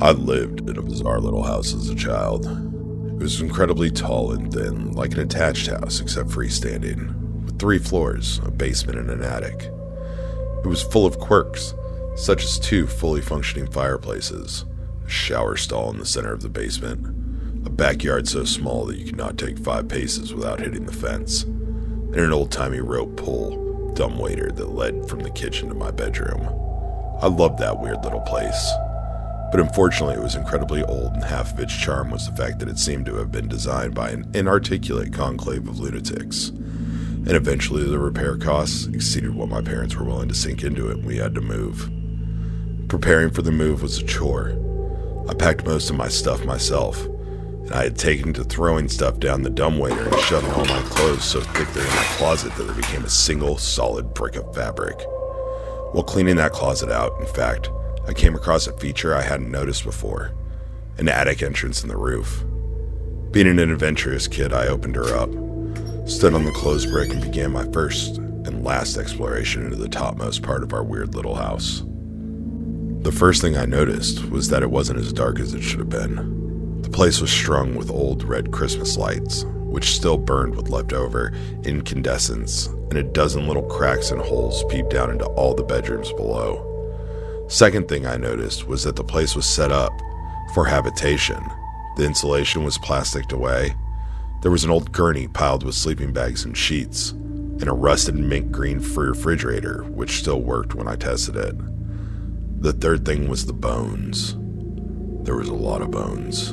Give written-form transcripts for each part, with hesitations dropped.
I lived in a bizarre little house as a child. It was incredibly tall and thin, like an attached house except freestanding, with 3 floors, a basement, and an attic. It was full of quirks, such as 2 fully functioning fireplaces, a shower stall in the center of the basement, a backyard so small that you could not take 5 paces without hitting the fence, and an old-timey rope pull dumbwaiter that led from the kitchen to my bedroom. I loved that weird little place. But unfortunately, it was incredibly old, and half of its charm was the fact that it seemed to have been designed by an inarticulate conclave of lunatics. And eventually, the repair costs exceeded what my parents were willing to sink into it, and we had to move. Preparing for the move was a chore. I packed most of my stuff myself, and I had taken to throwing stuff down the dumbwaiter and shoving all my clothes so thick they're in my closet that they became a single, solid brick of fabric. While cleaning that closet out, in fact, I came across a feature I hadn't noticed before, an attic entrance in the roof. Being an adventurous kid, I opened her up, stood on the closed brick, and began my first and last exploration into the topmost part of our weird little house. The first thing I noticed was that it wasn't as dark as it should have been. The place was strung with old red Christmas lights, which still burned with leftover incandescence, and a dozen little cracks and holes peeped down into all the bedrooms below. Second thing I noticed was that the place was set up for habitation. The insulation was plasticked away. There was an old gurney piled with sleeping bags and sheets, and a rusted mint green refrigerator, which still worked when I tested it. The third thing was the bones. There was a lot of bones.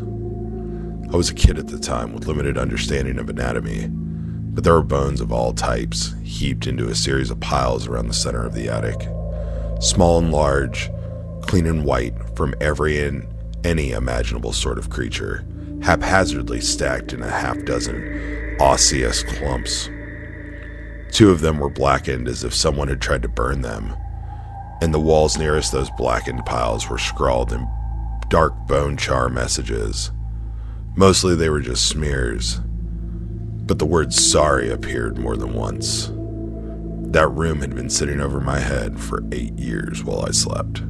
I was a kid at the time with limited understanding of anatomy, but there were bones of all types heaped into a series of piles around the center of the attic. Small and large, clean and white, from every and any imaginable sort of creature, haphazardly stacked in a half-dozen osseous clumps. 2 of them were blackened as if someone had tried to burn them, and the walls nearest those blackened piles were scrawled in dark bone char messages. Mostly they were just smears, but the word sorry appeared more than once. That room had been sitting over my head for 8 years while I slept.